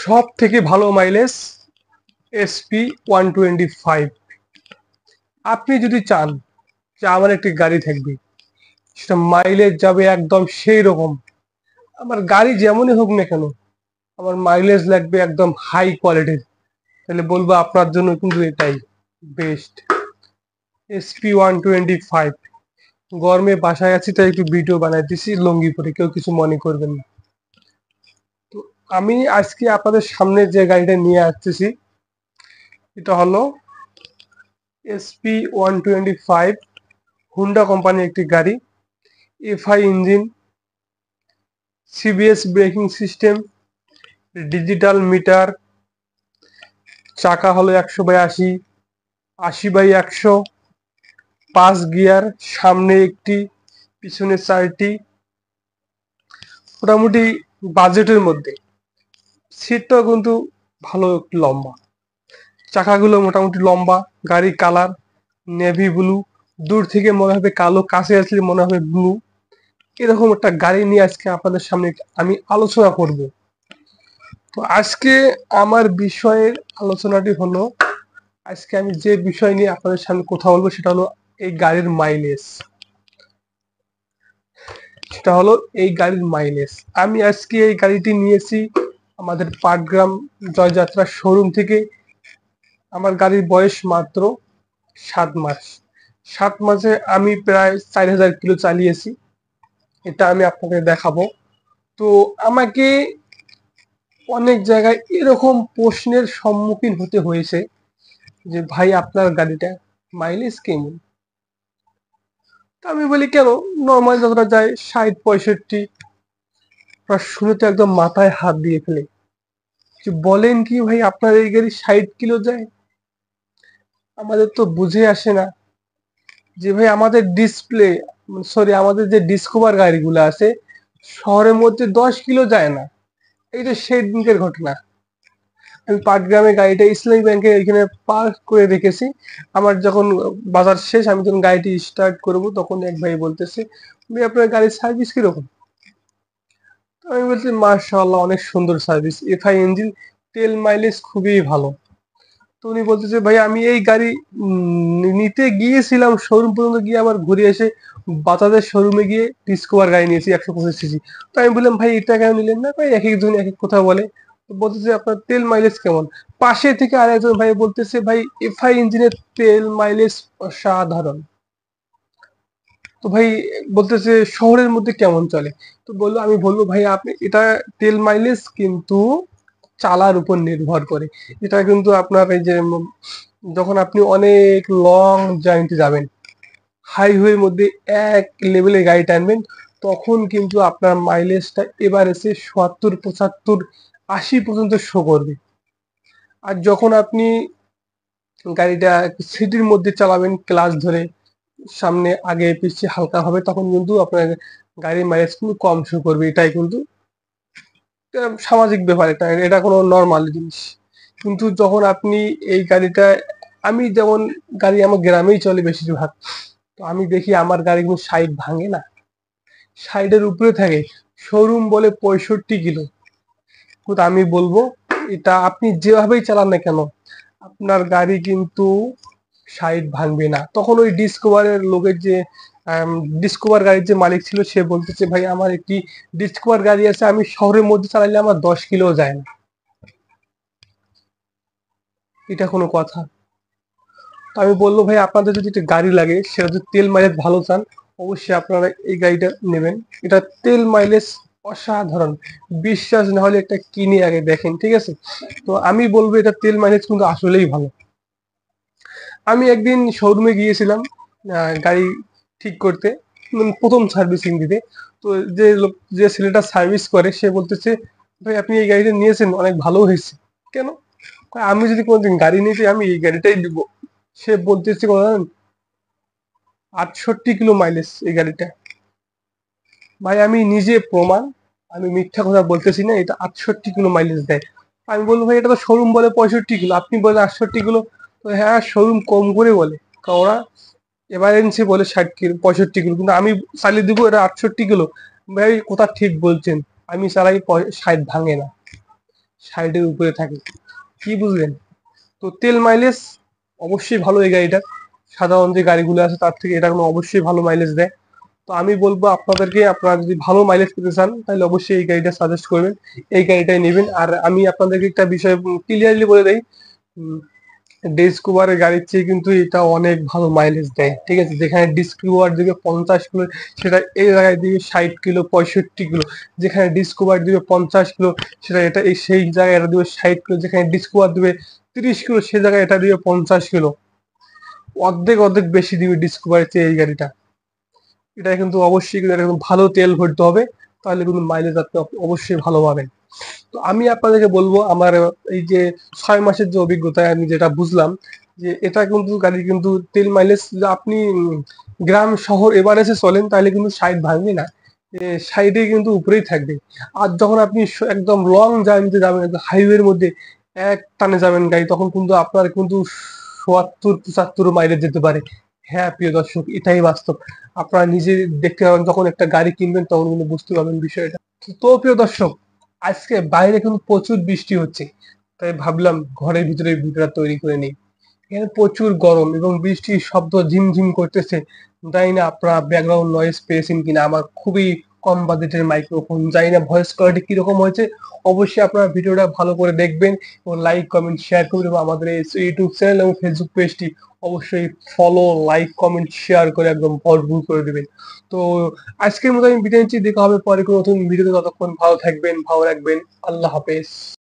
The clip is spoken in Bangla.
সব থেকে ভালো মাইলেজ SP125। আপনি যদি চান যে আমার একটি গাড়ি থাকবে, সেটা মাইলেজ যাবে একদম সেই রকম, আমার গাড়ি যেমনই হোক না কেন, আমার মাইলেজ লাগবে একদম হাই কোয়ালিটির, তাহলে বলবো আপনার জন্য কিন্তু এটাই বেস্ট। SP125। গরমে বাসায় আছি তাই একটু ভিডিও বানাই দিছি লুঙ্গি পরে, কেউ কিছু মনে করবেন না। তো আমি আজকে আপনাদের সামনে যে গাড়িটা নিয়ে আসতেছি, এটা হলো SP125, হুন্ডা কোম্পানির একটি গাড়ি। FI engine, CBS braking system, digital meter, চাকা হলো 100/80, 80/100, 5 গিয়ার, সামনে একটি, পিছনে 4টি। মোটামুটি বাজেটের মধ্যে। সিটটাও কিন্তু ভালো একটু লম্বা, চাকাগুলো মোটামুটি লম্বা, গাড়ি কালার নেভি ব্লু, দূর থেকে মনে হবে কালো, কাছে আসলে মনে হবে ব্লু। এরকম একটা গাড়ি নিয়ে আজকে আপনাদের সামনে আমি আলোচনা করব। তো আজকে আমার বিষয়ের আলোচনাটি হলো, আজকে আমি যে বিষয় নিয়ে আপনাদের সামনে কথা বলবো সেটা হলো এই গাড়ির মাইলেজ। সেটা হলো এই গাড়ির মাইলেজ। আমি আজকে এই গাড়িটি নিয়েছি আমাদের পাটগ্রাম জয়যাত্রা শোরুম থেকে। আমার গাড়ির বয়স মাত্র 7 মাস। 7 মাসে আমি প্রায় 4000 কিলো চালিয়েছি, এটা আমি আপনাদের দেখাবো। তো আমাকে অনেক জায়গায় এরকম প্রশ্নের সম্মুখীন হতে হয়েছে যে ভাই আপনার গাড়িটা মাইলেজ কেমন। তো আমি বলি কেন, নর্মাল যতটা যায় 60-65। শুনে তো একদম মাথায় হাত দিয়ে ফেলে যে বলেন কি ভাই, আপনার এই গাড়ি 60 কিলো যায়। আমাদের তো বুঝে আসে না যে ভাই আমাদের ডিসপ্লে, সরি আমাদের যে ডিসকভার গাড়িগুলো আছে শহরের মধ্যে 10 কিলো যায় না। এইটা সেই দিনকের ঘটনা। আমি পাটগ্রামে গাড়িটা ইসলামী ব্যাংকের এখানে পার্ক করে রেখেছি। আমার যখন বাজার শেষ, আমি যখন গাড়িটি স্টার্ট করবো তখন এক ভাই বলতেছে, ভাই আপনার গাড়ির সার্ভিস কিরকম। আমি বলছি মাশাআল্লাহ অনেক সুন্দর সার্ভিস, এফআই ইঞ্জিন, তেল মাইলেজ খুবই ভালো। তো উনি বলতেছে ভাই আমি এই গাড়ি নিতে গিয়েছিলাম শোরুম পর্যন্ত, গিয়ে আবার ঘুরে এসে বাজাজের শোরুমে গিয়ে ডিসকভার গাড়ি নিয়েছি 125 সিসি। তো আমি বললাম ভাই এটা কেন নিলেন না, ভাই এক একজন এক এক কথা বলে। তো বলতেছে আপনার তেল মাইলেজ কেমন। পাশে থেকে আরেকজন ভাই বলতেছে ভাই এফআই ইঞ্জিনের তেল মাইলেজ অসাধারণ। তো ভাই বলতেছে শহরের মধ্যে কেমন চলে। তো বললো, আমি বলবো ভাই আপনি এটা তেল মাইলেজ কিন্তু চালার উপর নির্ভর করে। এটা কিন্তু আপনার এই যে যখন আপনি অনেক লং জার্নিতে যাবেন, হাইওয়ের মধ্যে এক লেভেলের গাড়ি টানবেন, তখন কিন্তু আপনার মাইলেজটা এসে 70, 75, 80 পর্যন্ত শো করবে। আর যখন আপনি গাড়িটা সিটির মধ্যে চালাবেন ক্লাচ ধরে, সামনে আগে পিছিয়ে হালকা হবে, তখন কিন্তু আপনার গাড়ির মাইলেজ কিন্তু কম শো করবে। এটাই কিন্তু সামাজিক ব্যাপার, এটা এটা কোনো নর্মাল জিনিস। কিন্তু যখন আপনি এই গাড়িটা, আমি যেমন গাড়ি আমার গ্রামেই চলে বেশিরভাগ, তো আমি দেখি আমার গাড়ি কিন্তু 60 ভাঙে না, 60-এর উপরে থাকে। শোরুম বলে 65 কিলো। কিন্তু আমি বলবো এটা আপনি যেভাবেই চালান না কেন, আপনার গাড়ি কিন্তু 60 ভাঙবে না। তখন ওই ডিসকভারের লোকের যে ডিসকভার গাড়ির যে মালিক ছিল, সে বলতেছে ভাই আমার একটি ডিসকভার গাড়ি আছে, আমি শহরের মধ্যে চালাইলে আমার 10 কিলো যায় না। এটা কোনো কথা। তো আমি বলবো ভাই আপনাদের যদি একটা গাড়ি লাগে, সেটা যদি তেল মাইলেজ ভালো চান, অবশ্যই আপনারা এই গাড়িটা নেবেন। এটা তেল মাইলেজ অসাধারণ। বিশ্বাস না হলে একটা কিনে আগে দেখেন, ঠিক আছে। তো আমি বলবো এটা তেল মাইলেজ কিন্তু আসলেই ভালো। আমি একদিন শোরুমে গিয়েছিলাম গাড়ি ঠিক করতে, প্রথম সার্ভিসিং দিতে। তো যে ছেলেটা সার্ভিস করে সে বলতেছে, ভাই আপনি এই গাড়িটা নিয়েছেন অনেক ভালো হয়েছে। কেন? আমি যদি কোনোদিন গাড়ি নিতে আমি এই গাড়িটাই দিব। সে বলতেছে জানেন, 68 কিলো মাইলেজ এই গাড়িটা। ভাই আমি নিজে প্রমাণ, আমি মিথ্যা কথা বলতেছি না, এটা 68 কিলো মাইলেজ দেয়। আমি বলবো ভাই এটা তো শোরুম বলে 65 কিলো, আপনি বলেন 68 কিলো। তো হ্যাঁ শোরুম কম করে বলে, কারণ ওরা এমার্জেন্সি বলে 60 কিলো 65 কিলো, কিন্তু আমি চালিয়ে দিব এটা 68 কিলো। ভাই কোথা ঠিক বলছেন, আমি চালাই 60 ভাঙে না। 60-এর উপরে থাকে। কি বুঝলেন? তো তেল মাইলেজ অবশ্যই ভালো এই গাড়িটার। সাধারণ যে গাড়িগুলো আছে তার থেকে এটা অবশ্যই ভালো মাইলেজ দেয়। তো আমি বলবো আপনাদেরকে, আপনারা যদি ভালো মাইলেজ পেতে চান তাহলে অবশ্যই এই গাড়িটা সাজেস্ট করবেন, এই গাড়িটাই নেবেন। আর আমি আপনাদেরকে একটা বিষয় ক্লিয়ারলি বলে দেই, ডিসকভারের গাড়ির চেয়ে কিন্তু এটা অনেক ভালো মাইলেজ দেয়। ঠিক আছে, যেখানে ডিসকভার দিবে 50 কিলো, সেটা এই জায়গায় দিবে 60 কিলো 65 কিলো। যেখানে ডিসকভার দিবে 50 কিলো, সেটা এটা এই সেই জায়গায় এটা দিবে 60 কিলো। যেখানে ডিসকভার দিবে 30 কিলো, সে জায়গায় এটা দিবে 50 কিলো। অর্ধেক অর্ধেক বেশি দিবে ডিসকভারের চেয়ে এই গাড়িটা। এটা কিন্তু অবশ্যই কিন্তু এটা কিন্তু ভালো তেল ভরতে হবে, তাহলে কিন্তু মাইলেজ আপনি অবশ্যই ভালো পাবেন। তো আমি আপনাদেরকে বলবো, আমার এই যে 6 মাসের যে অভিজ্ঞতায় আমি যেটা বুঝলাম, যে এটা কিন্তু গাড়ি কিন্তু তেল মাইলেজ, আপনি গ্রাম শহর এভারেজে চলেন তাহলে কিন্তু 60 ভাঙবে না, 60 কিন্তু উপরেই থাকবে। আর যখন আপনি একদম লং জার্নিতে যাবেন, হাইওয়ের মধ্যে এক টানে যাবেন গাড়ি, তখন কিন্তু আপনার কিন্তু 70-75 মাইলেজ যেতে পারে। হ্যাঁ প্রিয় দর্শক, এটাই বাস্তব। আপনারা নিজে দেখতে পাবেন, যখন একটা গাড়ি কিনবেন তখন কিন্তু বুঝতে পারবেন বিষয়টা। তো প্রিয় দর্শক, আজকে বাইরে কিন্তু প্রচুর বৃষ্টি হচ্ছে, তাই ভাবলাম ঘরের ভিতরে ভিডিওটা তৈরি করে নিই। এখানে প্রচুর গরম এবং বৃষ্টির শব্দ ঝিমঝিম করতেছে। জানি না আপনারা ব্যাকগ্রাউন্ড নয়েজ পেয়েছেন কিনা। আমার খুবই কম বাজেটের মাইক্রোফোন, জানি না ভয়েস কোয়ালিটি কিরকম হয়েছে। অবশ্যই আপনারা ভিডিওটা ভালো করে দেখবেন এবং লাইক কমেন্ট শেয়ার করবেন, এবং আমাদের এই ইউটিউব চ্যানেল এবং ফেসবুক পেজটি অবশ্যই ফলো, লাইক, কমেন্ট, শেয়ার করে একদম ভরপুর করে দিবেন। তো আজকের মতো আমি বিদায় নিচ্ছি, দেখা হবে পরে কোনো নতুন ভিডিওতে। ততক্ষণ ভালো থাকবেন, ভালো রাখবেন। আল্লাহ হাফেজ।